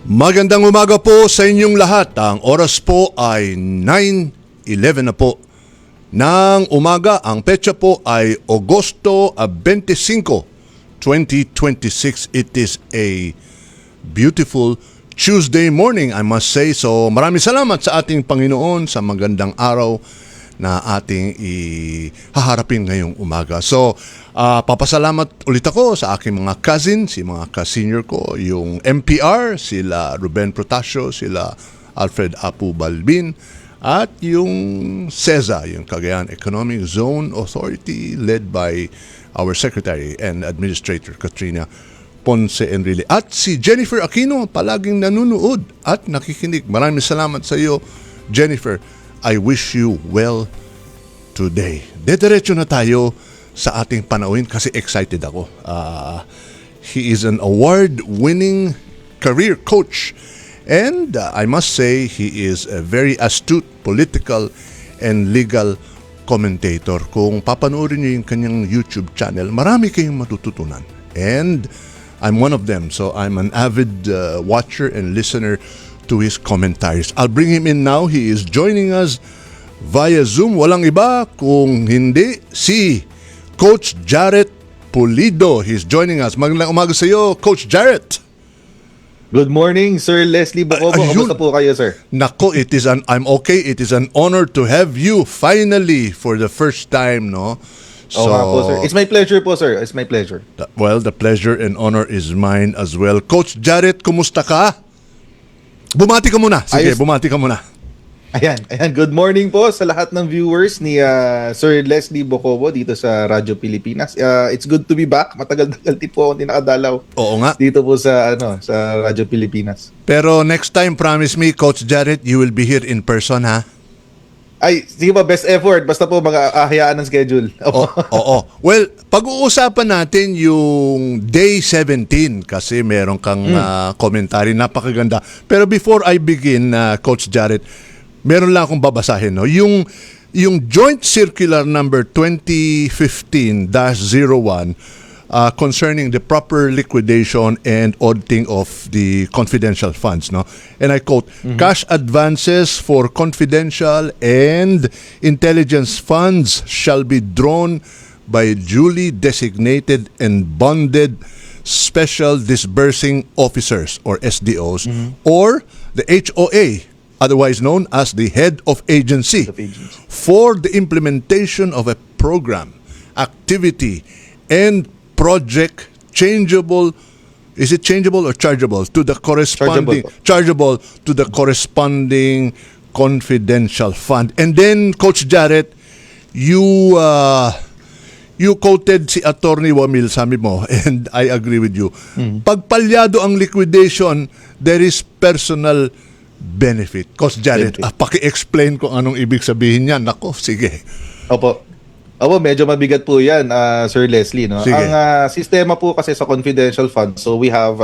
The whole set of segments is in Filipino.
Magandang umaga po sa inyong lahat. Ang oras po ay 9:11 na po ng umaga. Ang petsa po ay Agosto 25, 2026. It is a beautiful Tuesday morning, I must say. So maraming salamat sa ating Panginoon sa magandang araw na ating ihaharapin ngayong umaga. So, papasalamat ulit ako sa aking mga cousin, si mga ka-senior ko, yung MPR, sila Ruben Protasio, sila Alfred Apu Balbin, at yung CEZA, yung Cagayan Economic Zone Authority, led by our Secretary and Administrator, Katrina Ponce Enrile. At si Jennifer Aquino, palaging nanunood at nakikinig. Maraming salamat sa iyo, Jennifer. I wish you well today. Dediretso na tayo sa ating panauhin kasi excited ako. He is an award-winning career coach and I must say he is a very astute political and legal commentator. Kung papanoorin niyo yung kanyang YouTube channel, marami kayong matututunan. And I'm one of them. So I'm an avid watcher and listener to his commentaries. I'll bring him in now. He is joining us via Zoom. Walang iba kung hindi si Coach Jarrett Pulido. He's joining us. Magandang umaga sa iyo, Coach Jarrett. Good morning, Sir Leslie Bocobo. Kamusta po kayo, sir? Nako, I'm okay. It is an honor to have you finally for the first time, no? So, po, sir. It's my pleasure po, sir. It's my pleasure. Well, the pleasure and honor is mine as well. Coach Jarrett, kumusta ka? Bumati ka muna. Sige, bumati ka muna. Ayan. Good morning po sa lahat ng viewers ni Sir Leslie Bocobo dito sa Radyo Pilipinas. It's good to be back. Matagal-tagal din po ako hindi nakadalaw. Oo nga. Dito po sa sa Radyo Pilipinas. Pero next time, promise me, Coach Jarrett, you will be here in person, ha? Ay, sige ba, best effort. Basta po mag-ahayaan ng schedule. Oo. Well, pag-uusapan natin yung Day 17 kasi meron kang commentary. Napakaganda. Pero before I begin, Coach Jarrett, meron lang akong babasahin. No? Yung Joint Circular number 2015-01 concerning the proper liquidation and auditing of the confidential funds. No? And I quote, cash advances for confidential and intelligence funds shall be drawn by duly designated and bonded special disbursing officers or SDOs or the HOA, otherwise known as the head of agency, for the implementation of a program, activity, and project changeable. Is it changeable or chargeable to the corresponding chargeable to the corresponding confidential fund? And then, Coach Jarrett, you quoted si Attorney Wamil, sabi mo, and I agree with you. Pag palyado ang liquidation, there is personal benefit. Coach Jarrett, paki-explain kung anong ibig sabihin niyan. Nako, sige. Opo, medyo mabigat po yan, Sir Leslie. No? Sige. Ang sistema po kasi sa confidential funds, so we have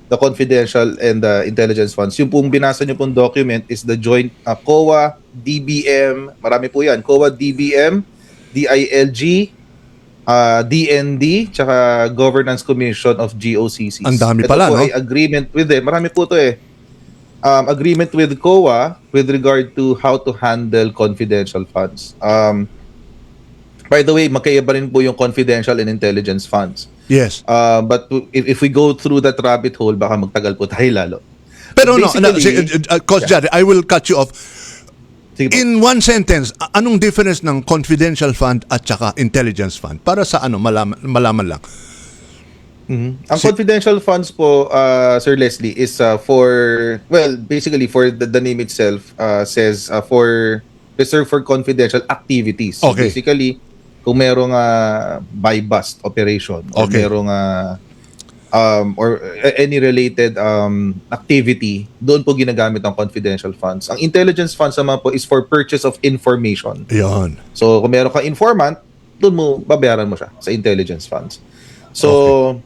the confidential and the intelligence funds. Yung pong binasa nyo pong document is the joint COA, DBM, marami po yan, COA, DBM, DILG, DND, tsaka Governance Commission of GOCCs. Ang dami pala, ito po no? ay agreement with them. Marami po ito eh. Agreement with COA with regard to how to handle confidential funds. By the way, magkaiba rin po yung confidential and intelligence funds. Yes. But if we go through that rabbit hole, baka magtagal po tayo lalo. Pero Coach Jarrett, I will cut you off. Sige po. In one sentence, anong difference ng confidential fund at saka intelligence fund? Para sa malaman lang. Ang confidential funds po, Sir Leslie, is basically for the name itself says reserved for confidential activities. So Okay. basically, kung merong buy-bust operation or merong or any related activity, doon po ginagamit ang confidential funds. Ang intelligence funds naman po is for purchase of information. Yan. So, kung meron kang informant, doon mo, babayaran mo siya sa intelligence funds. So,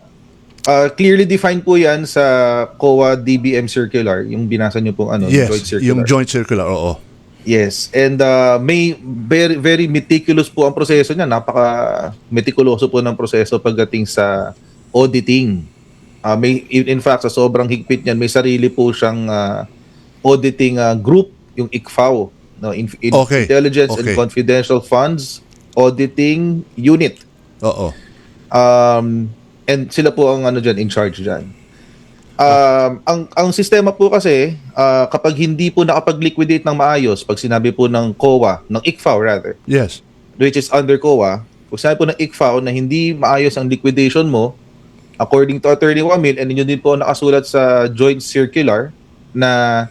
clearly defined po yan sa COA DBM Circular, yung binasa nyo pong Yes, joint circular. yung joint circular, oo. Yes, and may very meticulous po ang proseso niya. Napaka meticuloso po ng proseso pagdating sa auditing In fact, sa sobrang higpit niyan, may sarili po siyang auditing group, yung ICFAO, no? Okay. Intelligence and Okay. Confidential Funds Auditing Unit. Oo. And sila po ang in charge diyan. Ang sistema po kasi, kapag hindi po nakapag-liquidate ng maayos, pag sinabi po ng COA, ng ICFAO rather, Yes. which is under COA, pag sinabi po ng ICFAO na hindi maayos ang liquidation mo, according to Attorney Wamil, and yun din po nakasulat sa joint circular, na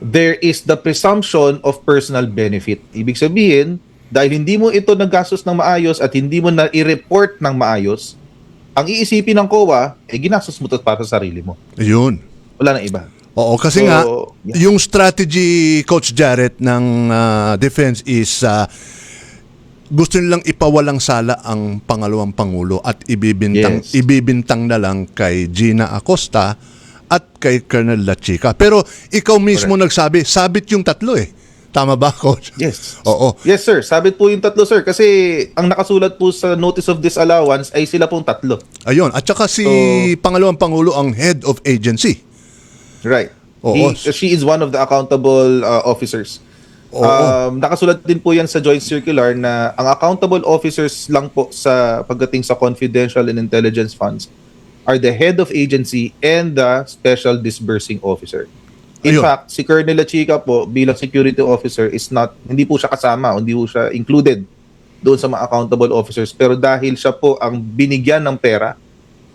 there is the presumption of personal benefit. Ibig sabihin, dahil hindi mo ito nagastos ng maayos at hindi mo na i-report ng maayos, ang iisipin ng COA, ginastos mo ito para sa sarili mo. Ayun. Wala nang iba. Oo, kasi So, nga, yeah. yung strategy, Coach Jarrett, ng defense is gusto nilang ipawalang sala ang pangalawang Pangulo at Yes. ibibintang na lang kay Gina Acosta at kay Colonel La Chica. Pero ikaw mismo nagsabi, sabit yung tatlo eh. Tama ba, Coach? Yes. Oo. Yes, sir. Sabit po yung tatlo, sir. Kasi ang nakasulat po sa Notice of Disallowance ay sila pong tatlo. Ayun. At saka si pangalawang Pangulo ang head of agency. Right. Oo. She is one of the accountable officers. Oo. Nakasulat din po yan sa joint circular na ang accountable officers lang po sa pagdating sa confidential and intelligence funds are the head of agency and the special disbursing officer. In Ayun. fact, si Colonel La Chica po bilang security officer hindi po siya kasama, hindi po siya included doon sa mga accountable officers. Pero dahil siya po ang binigyan ng pera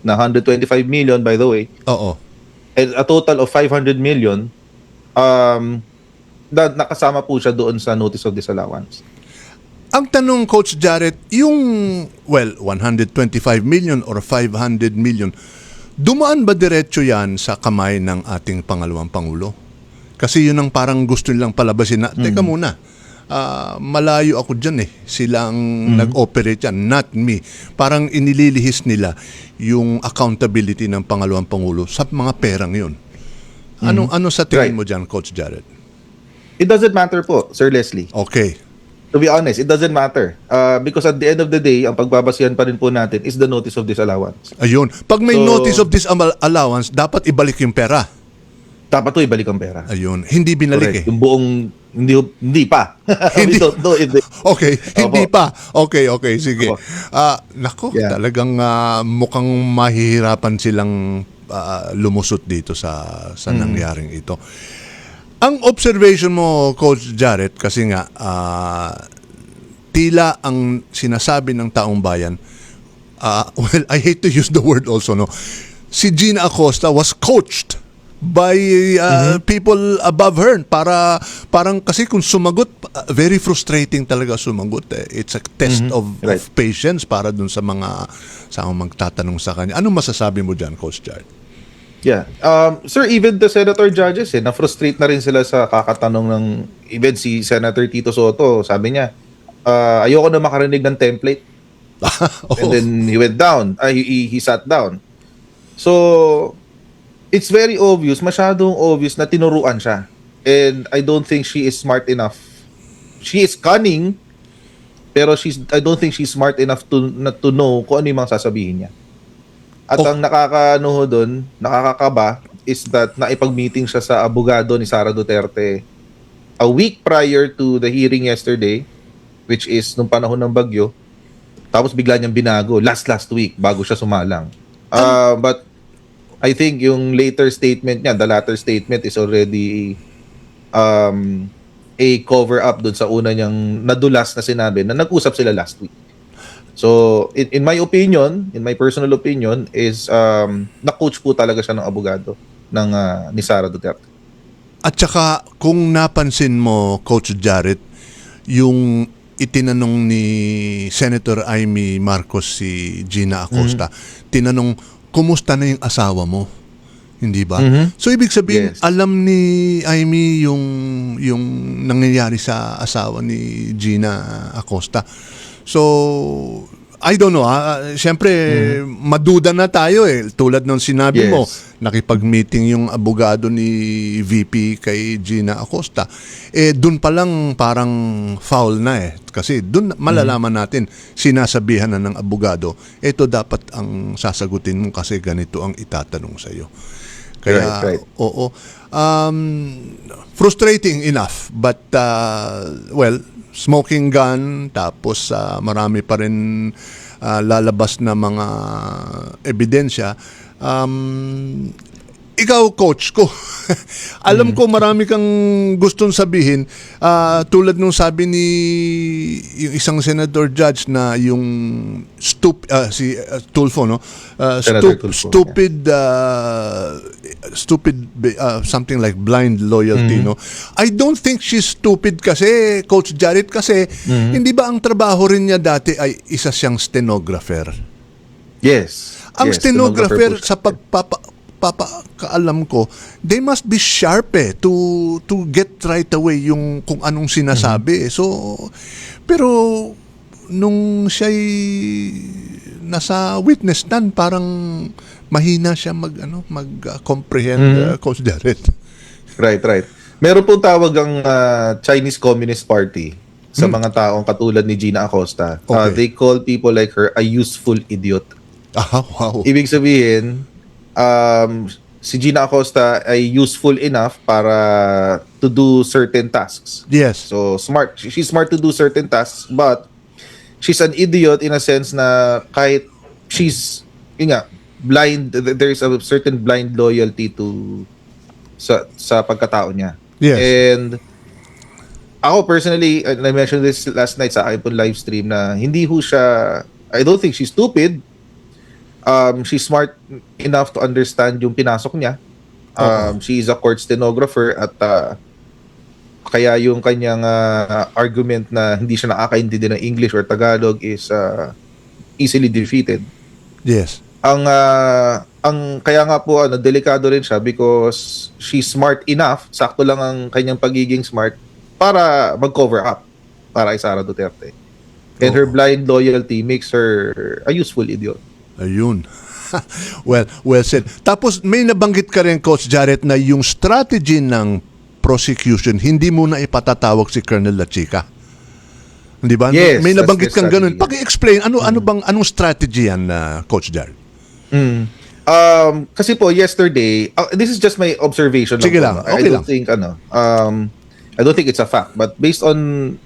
na 125 million, by the way, Oo. and a total of 500 million, nakasama po siya doon sa Notice of Disallowance. Ang tanong, Coach Jarrett, yung, 125 million or 500 million, dumaan ba diretso yan sa kamay ng ating pangalawang Pangulo? Kasi yun ang parang gusto nilang palabasin na, teka muna, malayo ako dyan eh. Sila ang nag-operate yan, not me. Parang inililihis nila yung accountability ng pangalawang Pangulo sa mga perang yun. Ano sa tingin Right. mo dyan, Coach Jarrett? It doesn't matter po, Sir Leslie. Okay. To be honest, it doesn't matter. Because at the end of the day, ang pagbabasihan pa rin po natin is the Notice of Disallowance. Ayun. Pag may So, notice of disallowance, dapat ibalik yung pera. Dapat to ibalik ang pera. Ayun. Hindi binalik Correct. eh. Yung buong, hindi pa. Hindi. We don't know if they- Okay, hindi pa. Okay, sige. Opo. Nako, Yeah. talagang mukhang mahihirapan silang lumusot dito sa nangyaring ito. Ang observation mo, Coach Jarrett, kasi nga, tila ang sinasabi ng taong bayan, well, I hate to use the word also, no? Si Gina Acosta was coached by people above her parang kasi kung sumagot very frustrating talaga sumagot eh. It's a test of Right. patience para dun sa mga magtatanong sa kanya. Anong masasabi mo diyan, Coach Jarrett? Yeah. Sir, even the senator judges, na-frustrate na rin sila sa kakatanong ng, even si Senator Tito Soto, sabi niya, ayoko na makarinig ng template. And then he went down. He sat down. So, it's very obvious, masyadong obvious na tinuruan siya. And I don't think she is smart enough. She is cunning, pero I don't think she's smart enough to know kung ano yung mga sasabihin niya. At ang nakakakaba is that naipag-meeting siya sa abogado ni Sara Duterte a week prior to the hearing yesterday, which is nung panahon ng bagyo. Tapos bigla niyang binago last week bago siya sumalang. But I think yung later statement niya, the latter statement is already a cover-up dun sa una niyang nadulas na sinabi na nag-usap sila last week. So, in my opinion, in my personal opinion, is na-coach po talaga siya ng abogado ni Sara Duterte. At saka, kung napansin mo, Coach Jarrett, yung itinanong ni Senator Amy Marcos si Gina Acosta, tinanong, kumusta na yung asawa mo? Hindi ba? So, ibig sabihin, Yes. alam ni Amy yung nangyayari sa asawa ni Gina Acosta. So, I don't know, siyempre, maduda na tayo eh. Tulad ng sinabi mo, Yes. nakipag-meeting yung abogado ni VP kay Gina Acosta. Dun pa lang parang foul na eh. Kasi dun malalaman natin, sinasabihan na ng abogado, ito dapat ang sasagutin mo kasi ganito ang itatanong sa'yo. Kaya, Right. oo. Frustrating enough, but, well, smoking gun, tapos marami pa rin lalabas na mga ebidensya. Ikaw, coach ko, alam ko marami kang gustong sabihin. Tulad nung sabi ni yung isang senator judge na yung si Tulfo, no? Senator Tulfo, Stupid something like blind loyalty, no? I don't think she's stupid kasi, Coach Jarrett, kasi hindi ba ang trabaho rin niya dati ay isa siyang stenographer? Yes. Ang Yes, stenographer po sa pagpapakaalam ko, they must be sharp to get right away yung kung anong sinasabi. So, pero nung siya'y nasa witness stand, parang mahina siya mag-comprehend, Coach Jarrett. Right. Meron pong tawag ang Chinese Communist Party sa mga taong katulad ni Gina Acosta. Okay. They call people like her a useful idiot. Wow. Ibig sabihin, si Gina Acosta ay useful enough para to do certain tasks. Yes. So, smart. She's smart to do certain tasks, but she's an idiot in a sense na kahit she's, yun nga, blind, there's a certain blind loyalty to sa pagkatao niya. Yes. And ako personally, and I mentioned this last night sa aking live stream na hindi ho siya, I don't think she's stupid. She's smart enough to understand yung pinasok niya. She is a court stenographer at kaya yung kanyang argument na hindi siya nakakaintindi ng English or Tagalog is easily defeated. Yes. Ang kaya nga po delikado rin siya because she's smart enough, sakto lang ang kanyang pagiging smart para mag-cover up para kay Sara Duterte. And her blind loyalty makes her a useful idiot. Ayun. well said. Tapos may nabanggit ka rin, Coach Jarrett, na yung strategy ng prosecution, hindi mo na ipatatawag si Colonel La Chica. Di ba? Yes, May nabanggit that's kang their ganun. strategy. Paki-explain, anong strategy yan, Coach Jarrett? Kasi po yesterday, this is just my observation. Sige lang, I okay don't lang. think I don't think it's a fact, but based on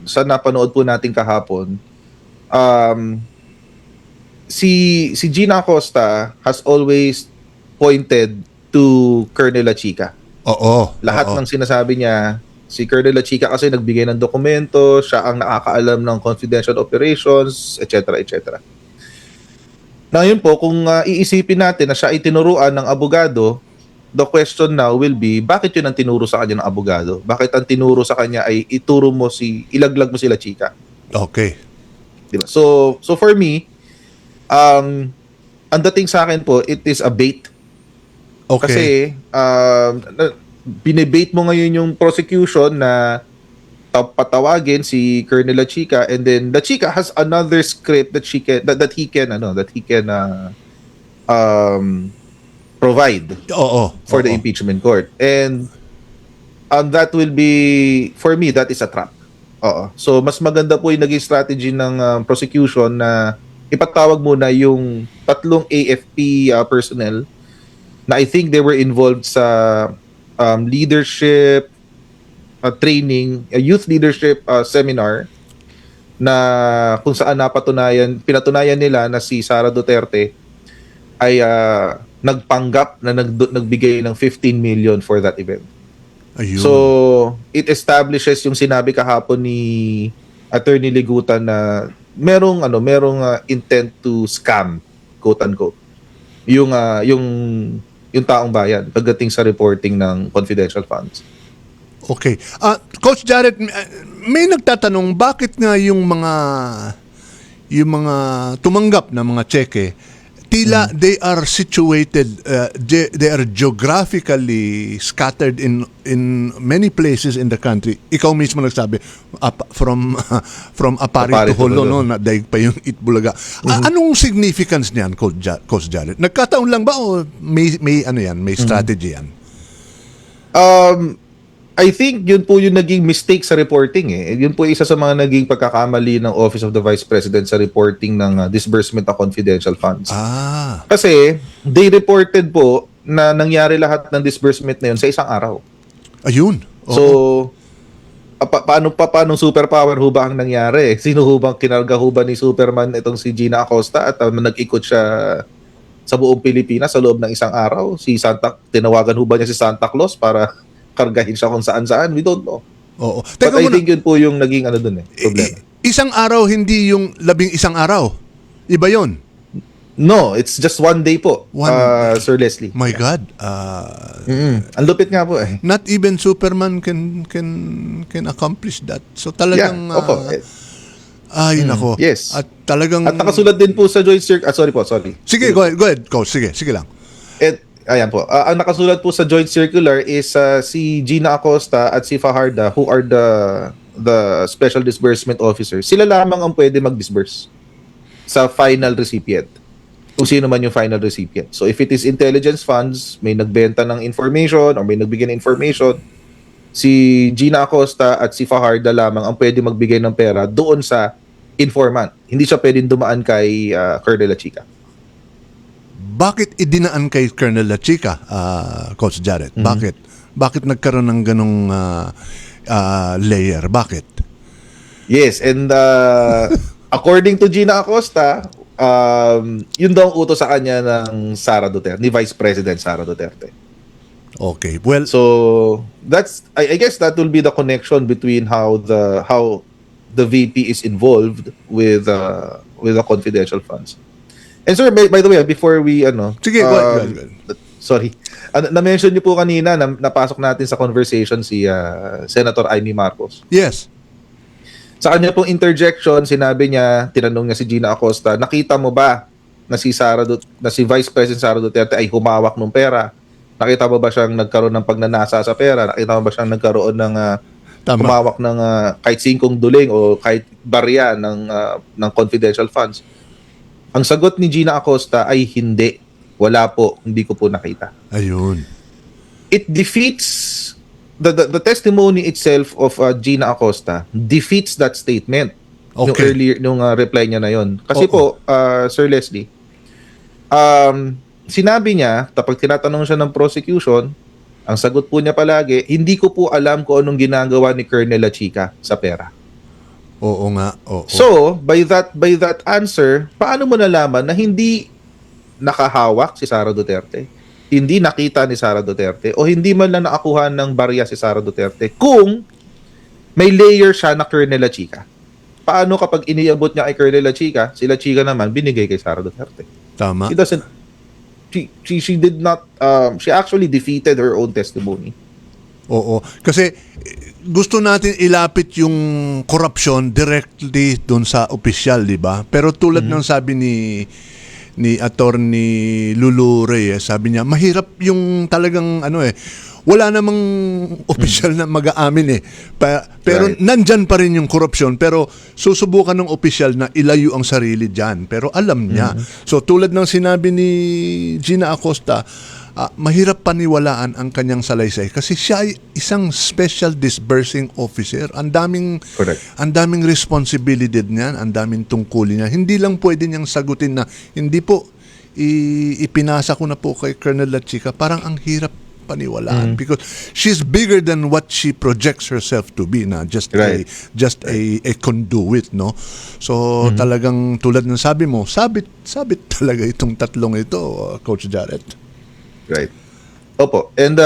sa napanood po natin kahapon, si Gina Acosta has always pointed to Colonel La Chica. Oo. Lahat ng sinasabi niya, si Colonel La Chica kasi nagbigay ng dokumento, siya ang nakakaalam ng confidential operations, etc. etc. Ngayon po, kung iisipin natin na siya ay tinuruan ng abogado, the question now will be, bakit yun ang tinuro sa kanya ng abogado? Bakit ang tinuro sa kanya ay ilaglag mo si La Chica? Okay. Diba? So for me, ang dating sa akin po, it is a bait. Okay. Kasi binebait mo ngayon yung prosecution na patawagin si Colonel La Chica, and then La Chica has another script that he can provide for the impeachment court. And that will be, for me, that is a trap. So mas maganda po yung naging strategy ng prosecution na ipatawag muna yung tatlong AFP personnel na I think they were involved sa leadership training, a youth leadership seminar na kung saan pinatunayan nila na si Sara Duterte ay nagpanggap na nagbigay ng 15 million for that event. Ayun. So, it establishes yung sinabi kahapon ni Attorney Ligutan na merong intent to scam, quote unquote. Yung taong bayan pagdating sa reporting ng confidential funds. Okay. Coach Jarrett, may nagtatanong bakit nga yung mga tumanggap na mga cheque, tila they are situated, they are geographically scattered in many places in the country. Ikaw mismo nagsabi, from Apari to Holo, no, na daig pa yung Itbulaga. Anong significance niyan, Coach Jared? Nagkataon lang ba o may ano yan, may strategy yan? I think yun po yung naging mistake sa reporting eh. Yun po isa sa mga naging pagkakamali ng Office of the Vice President sa reporting ng disbursement of confidential funds. Kasi they reported po na nangyari lahat ng disbursement na yun sa isang araw. Ayun. So, paano superpower ho ba ang nangyari? Sino ho bang kinarga ho ba ni Superman itong si Gina Acosta at nag-ikot siya sa buong Pilipinas sa loob ng isang araw? Tinawagan ho ba niya si Santa Claus para kargahin siya kung saan-saan? We don't know. Oo. But I think yun po yung naging problema. Isang araw, hindi yung 11 araw. Iba yun. No, it's just one day po, Sir Leslie. My God. Ang lupit nga po eh. Not even Superman can accomplish that. So talagang... Yeah, opo. Ay, nako. Yes. At talagang... At nakasulat din po sa Joint Circular... sorry. Sige, go ahead. Coach. Sige lang. Ayan po. Ang nakasulat po sa Joint Circular is si Gina Acosta at si Fajarda, who are the Special Disbursement Officers. Sila lamang ang pwede mag-disburse sa final recipient. Kung sino man yung final recipient. So if it is intelligence funds, may nagbenta ng information or may nagbigay ng information, si Gina Acosta at si Fajarda lamang ang pwede magbigay ng pera doon sa informant. Hindi siya pwedeng dumaan kay Colonel Lachica. Bakit idinaan kay Colonel Lachica, Coach Jared? Bakit nagkaroon ng ganong layer? Bakit? Yes, and according to Gina Acosta, yun daw ang utos sa kanya ng Sara Duterte, ni Vice President Sara Duterte. Okay, well... So, that's I guess that will be the connection between how the VP is involved with the confidential funds. And sir, by the way, before we Sige, go ahead. Sorry. Na-mention niyo po kanina na napasok natin sa conversation si Senator Amy Marcos. Yes. Sa kanya pong interjection, sinabi niya, tinanong niya si Gina Acosta, nakita mo ba na si Vice President Sara Duterte ay humawak ng pera? Nakita mo ba siyang nagkaroon ng pagnanasa sa pera? Nakita mo ba siyang nagkaroon ng humawak ng kahit 5 duling o kahit barya ng confidential funds? Ang sagot ni Gina Acosta ay hindi. Wala po. Hindi ko po nakita. Ayun. It defeats the testimony itself of Gina Acosta defeats that statement. Okay. Nung reply niya na yon. Kasi po, Sir Leslie, sinabi niya, kapag tinatanong siya ng prosecution, ang sagot po niya palagi, hindi ko po alam kung anong ginagawa ni Colonel Lachica sa pera. Oo nga. Oo. So, by that answer, paano mo nalaman na hindi nakahawak si Sara Duterte? Hindi nakita ni Sara Duterte o hindi man lang nakakuha ng barya si Sara Duterte kung may layer siya na Colonel Lachica? Paano kapag iniabot niya kay Colonel Lachica, si Lachica naman binigay kay Sara Duterte? Tama. She did not she actually defeated her own testimony. Oo. Kasi gusto natin ilapit yung corruption directly doon sa opisyal, di ba? Pero tulad ng sabi ni Attorney Lulu Reyes, sabi niya, mahirap yung talagang wala namang opisyal na mag-aamin eh. Pero nandyan pa rin yung korupsyon, pero susubukan ng opisyal na ilayo ang sarili dyan. Pero alam niya. So tulad ng sinabi ni Gina Acosta, mahirap paniwalaan ang kanyang salaysay kasi siya ay isang special disbursing officer. Ang daming responsibility niyan, ang daming tungkulin niya. Hindi lang pwede niyang sagutin na hindi po ipinasa ko na po kay Colonel Lachica. Parang ang hirap paniwalaan because she's bigger than what she projects herself to be, na just a conduit, no? So talagang tulad ng sabi mo, sabit talaga itong tatlong ito, Coach Jared. Right. Opo. And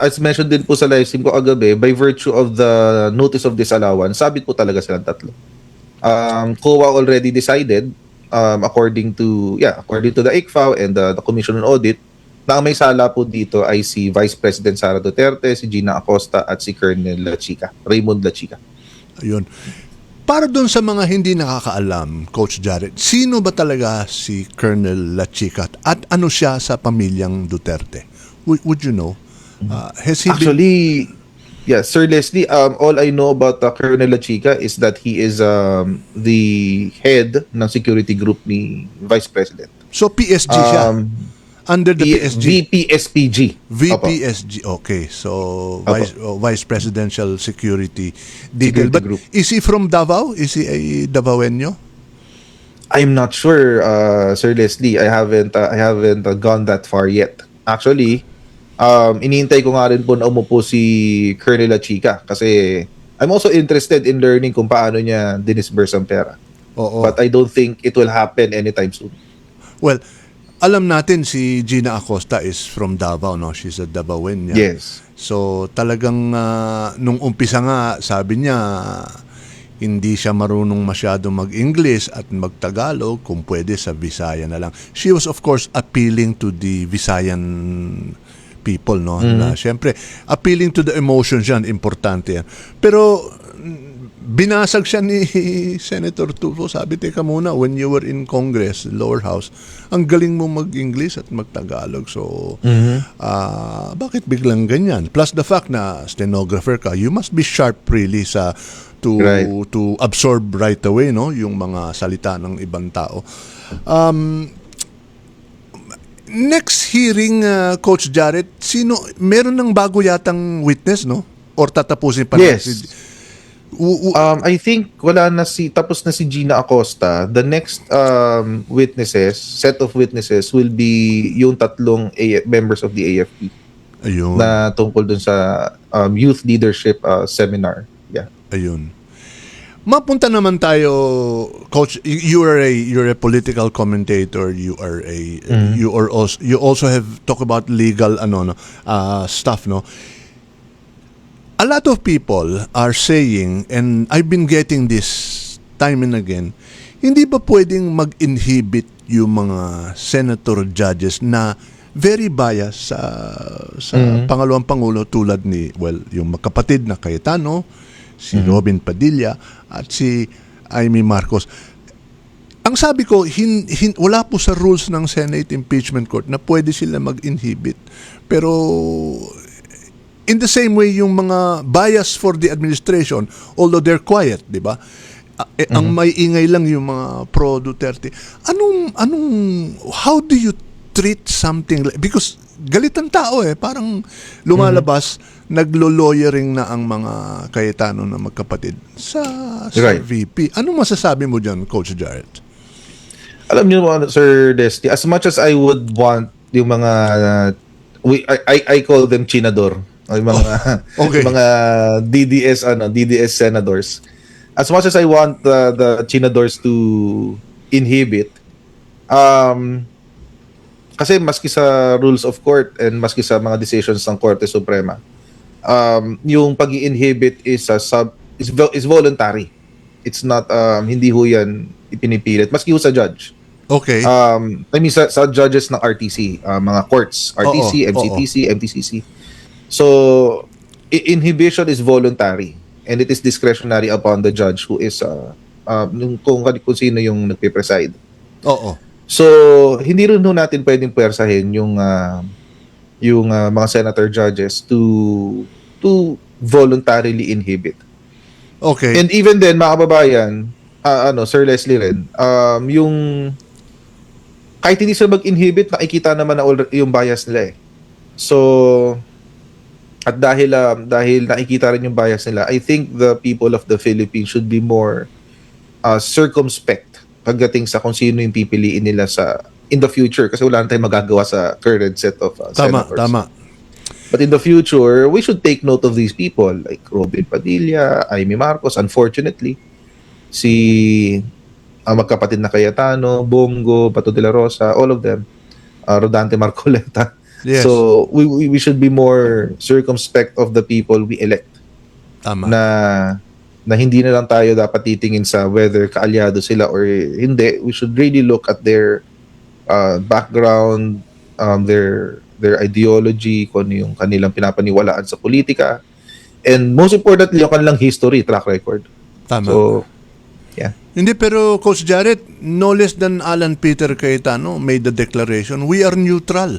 as mentioned din po sa live stream ko kagabi, by virtue of the notice of disallowance, sabit po talaga silang tatlo. COA already decided, according to the ICFAO and the Commission on Audit, na ang may sala po dito ay si Vice President Sara Duterte, si Gina Acosta at si Colonel Lachica, Raymond Lachica. Ayun. Para doon sa mga hindi nakakaalam, Coach Jared, sino ba talaga si Colonel La Chica at ano siya sa pamilyang Duterte? Would you know? Has he been... Actually, yeah, Sir Leslie, all I know about Colonel La Chica is that he is the head ng security group ni Vice President. So PSG siya? Under the PSG? VPSPG. VPSG, okay. So, Vice Presidential Security Detail. Security But Group. is he from Davao? Is he a Davaoenyo? I'm not sure, Sir Leslie. I haven't gone that far yet. Actually, iniintay ko nga rin po na umupo si Colonel La Chica kasi I'm also interested in learning kung paano niya dinisburse ang pera. Oo. But I don't think it will happen anytime soon. Well, alam natin si Gina Acosta is from Davao, no? She's a Davaoenyo. Yes. So talagang nung umpisa nga, sabi niya hindi siya marunong masyado mag-English at mag-Tagalog, kung pwede sa Visaya na lang. She was of course appealing to the Visayan people, no? Na syempre appealing to the emotions yan, importante yan. Pero binasag siya ni Senator Tulfo. Sabi, teka muna, when you were in Congress, lower house, ang galing mo mag-English at mag-Tagalog. So, bakit biglang ganyan? Plus the fact na stenographer ka, you must be sharp really to absorb right away, no, yung mga salita ng ibang tao. Next hearing, Coach Jared, meron ng bago yatang witness, no? Or tatapusin pa Yes. I think tapos na si Gina Acosta. The next set of witnesses will be yung tatlong members of the AFP. Ayun. Na tungkol dun sa youth leadership seminar. Yeah. Ayun. Mapunta naman tayo, Coach. You're a political commentator. You also have talk about legal stuff, no. A lot of people are saying, and I've been getting this time and again, hindi ba pwedeng mag-inhibit yung mga senator judges na very biased sa pangalawang pangulo tulad ni, yung magkapatid na Cayetano, si Robin Padilla, at si Amy Marcos. Ang sabi ko, wala po sa rules ng Senate Impeachment Court na pwede sila mag-inhibit. Pero in the same way, yung mga bias for the administration, although they're quiet, di ba? Ang may ingay lang yung mga pro-Duterte. How do you treat something like, because galit ang tao parang lumalabas, naglo-lawyering na ang mga Cayetano na magkapatid sa VP. Anong masasabi mo dyan, Coach Jared? Alam niyo mo, Sir Leslie, as much as I would want yung mga, I call them chinador, yung mga mga DDS senators. As much as I want the chinadors to inhibit, kasi maski sa rules of court and maski sa mga decisions ng Korte Suprema, yung pag-i-inhibit is voluntary. It's not hindi ho yan ipinipilit maski ho sa judge. Okay. I mean sa judges ng RTC, mga courts, RTC, MCTC, MTCC. So, inhibition is voluntary and it is discretionary upon the judge who is kung sino yung nagpe-preside. Oo. So, hindi rin natin pwedeng puwersahin yung mga senator judges to voluntarily inhibit. Okay. And even then, mga kababayan, Sir Leslie rin, yung kahit hindi sila mag-inhibit, nakikita naman na yung bias nila . So, at dahil nakikita rin yung bias nila, I think the people of the Philippines should be more circumspect pagdating sa kung sino yung pipiliin nila in the future kasi wala na tayong magagawa sa current set of senators. Tama. But in the future, we should take note of these people like Robin Padilla, Amy Marcos, unfortunately, si magkapatid na Cayetano, Bongo, Bato de la Rosa, all of them, Rodante Marcoleta. Yes. So we should be more circumspect of the people we elect. Tama. Na hindi na lang tayo dapat titingin sa whether kaalyado sila or hindi. We should really look at their background, their ideology, kung ano yung kanilang pinapaniwalaan sa politika, and most importantly, yung kanilang history, track record. Tama. So, Hindi, pero Coach Jarrett, no less than Alan Peter Cayetano made the declaration, we are neutral.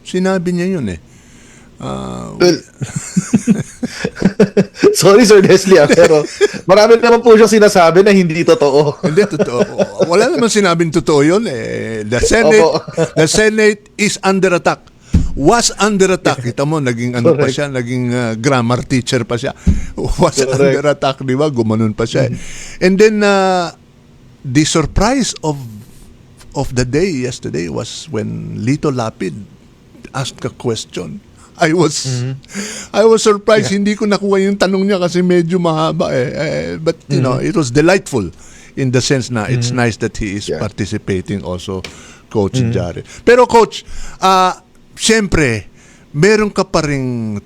Sinabi niya yun eh. Well, sorry Sir Leslie, pero marami naman po siyang sinasabi na hindi totoo. Hindi, totoo. Wala naman sinabing totoo yun eh. Opo. The Senate is under attack. Was under attack. Kita mo, naging ano pa Correct. siya, naging grammar teacher pa siya. Was Correct. under attack, di ba? Gumanon pa siya. And then, the surprise of the day yesterday was when Lito Lapid asked a question. I was surprised. Hindi ko nakuha yung tanong niya kasi medyo mahaba eh. But you know, it was delightful in the sense na it's nice that he is participating also, Coach Jarrett. Pero Coach, siyempre, meron ka pa ring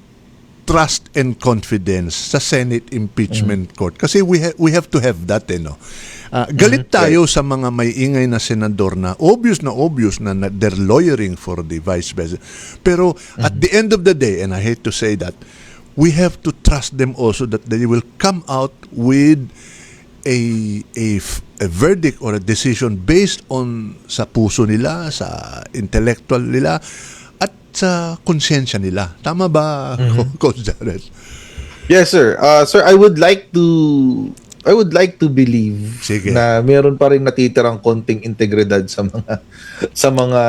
trust and confidence sa Senate impeachment court kasi we have to have that no. Galit tayo sa mga may ingay na senador na obvious na they're lawyering for the vice president. Pero at the end of the day, and I hate to say that, we have to trust them also that they will come out with a verdict or a decision based on sa puso nila, sa intellectual nila, at sa konsensya nila. Tama ba, Coach Jarrett? Yes, sir. Sir, I would like to believe Sige. na meron pa ring natitirang konting integridad sa mga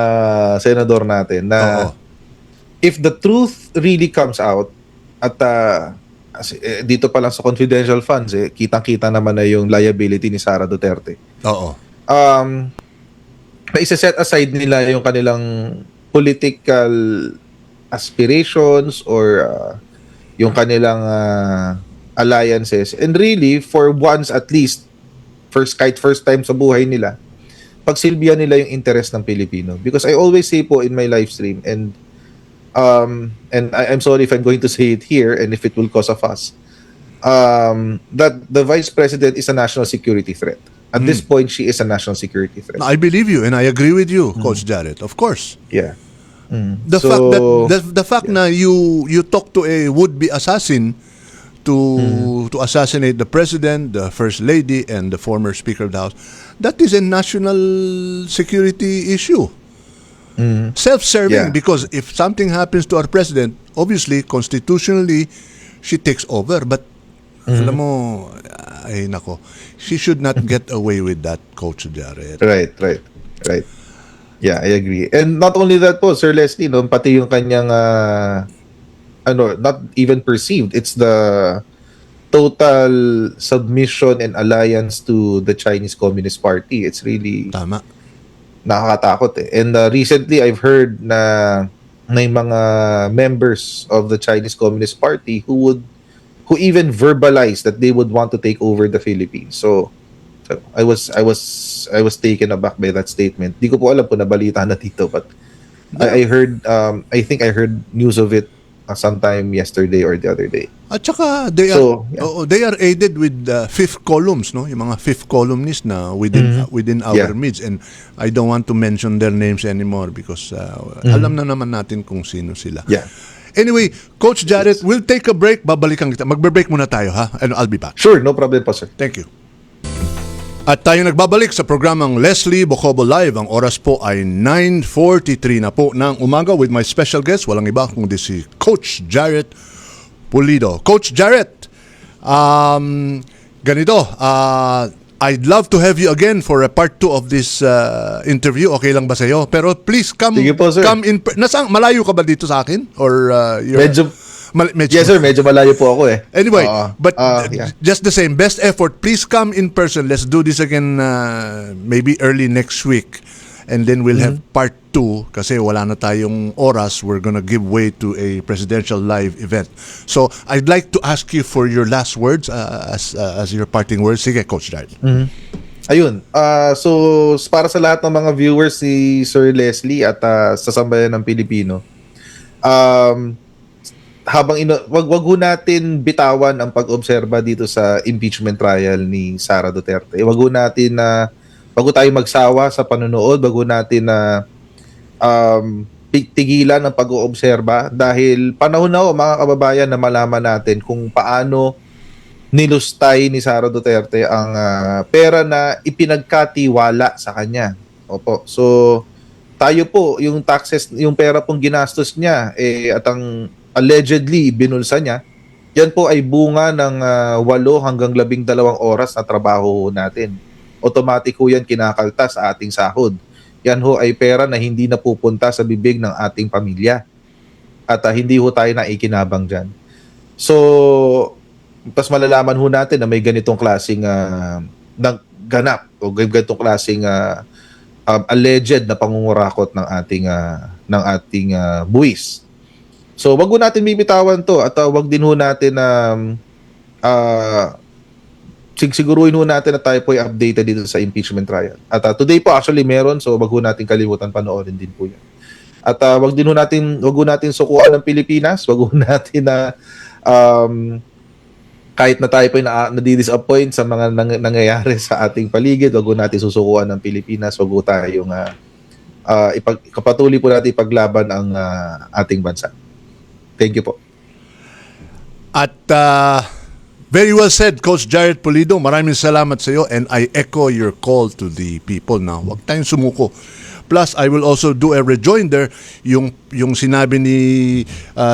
senador natin na Oo. if the truth really comes out at dito pa lang sa confidential funds kitang-kita naman na yung liability ni Sara Duterte. Oo. Na isa-set aside nila yung kanilang political aspirations or yung kanilang alliances, and really for once at least first time sa buhay nila pagsilbihan nila yung interest ng Pilipino, because I always say po in my live stream and I'm sorry if I'm going to say it here and if it will cause a fuss, that the Vice President is a national security threat. At this point, she is a national security threat. I believe you and I agree with you, Coach Jarrett. Of course. Yeah. The fact na you talk to a would-be assassin to assassinate the president, the first lady, and the former speaker of the house, that is a national security issue. Self-serving, Yeah. because if something happens to our president, obviously constitutionally she takes over, but alam mo, ay nako, she should not get away with that, Coach Jarrett. Right. Yeah, I agree. And not only that po, Sir Leslie, no, pati yung kanyang not even perceived, it's the total submission and alliance to the Chinese Communist Party. It's really Tama. nakakatakot eh. And recently I've heard na may mga members of the Chinese Communist Party who even verbalize that they would want to take over the Philippines. So I was taken aback by that statement. Di ko po alam kung nabalita na dito, but I heard I think I heard news of it sometime yesterday or the other day. At saka they are aided with fifth columns, no? Yung mga fifth columnists na within our midst, and I don't want to mention their names anymore because alam na naman natin kung sino sila. Yeah. Anyway, Coach Jarrett, we'll take a break. Babalikan kita. Magbe-break muna tayo, ha? And I'll be back. Sure, no problem po, sir. Thank you. At tayo nagbabalik sa programang Leslie Bocobo Live. Ang oras po ay 9:43 na po ng umaga with my special guest. Walang iba kundi si Coach Jarrett Pulido. Coach Jarrett, ganito, I'd love to have you again for a part 2 of this interview. Okay lang ba sa'yo? Pero please come, Sige po, sir. come in. Malayo ka ba dito sa akin? Or you're... Medyo, yes sir, medyo malayo po ako eh. Anyway, but yeah. just the same, best effort. Please come in person. Let's do this again maybe early next week. And then we'll have part 2 kasi wala na tayong oras. We're gonna give way to a presidential live event. So, I'd like to ask you for your last words as your parting words. Sige, Coach Jarrett. Ayun. So, para sa lahat ng mga viewers si Sir Leslie at sa Sambayan ng Pilipino, wag ho natin bitawan ang pag-obserba dito sa impeachment trial ni Sara Duterte. Wag ho natin bago tayo magsawa sa panonood, wag ho natin tigilan ang pag-oobserba dahil panahon na ho, mga kababayan, na malaman natin kung paano nilustay ni Sara Duterte ang pera na ipinagkatiwala sa kanya. Opo. So tayo po, yung taxes, yung pera pong ginastos niya at ang allegedly binulsa niya, yan po ay bunga ng 8 hanggang 12 oras na trabaho natin. Automatic ho yan kinakaltas sa ating sahod. Yan ho ay pera na hindi napupunta sa bibig ng ating pamilya. At hindi ho tayo na ikinabang dyan. So, tas malalaman ho natin na may ganitong klaseng ganap o ganitong klaseng alleged na pangungurakot ng ating buwis. So, wag ho natin bibitawan to at wag din ho natin siguruhin ho natin na tayo po ay updated dito sa impeachment trial. At today po actually meron, so wag ho natin kalimutan panoorin din po yan. At wag ho natin sukuan ng Pilipinas, wag ho natin na kahit na tayo po nadi-disappoint sa mga nangyayari sa ating paligid, wag ho natin susukuan ng Pilipinas, wag ho tayong kapatuloy po natin ipaglaban ang ating bansa. Thank you po. At very well said, Coach Jared Pulido. Maraming salamat sa iyo and I echo your call to the people na huwag tayong sumuko. Plus, I will also do a rejoinder yung sinabi ni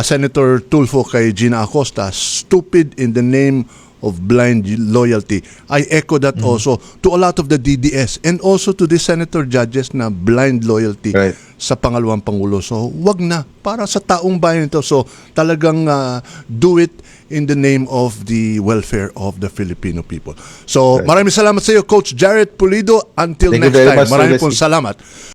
Senator Tulfo kay Gina Acosta, stupid in the name of blind loyalty. I echo that also to a lot of the DDS and also to the senator judges na blind loyalty sa pangalawang pangulo. So, wag na. Para sa taong bayan ito. So, talagang do it in the name of the welfare of the Filipino people. So, maraming salamat sa iyo, Coach Jared Pulido. Until Thank you next very time. much, Maraming Sir pong salamat.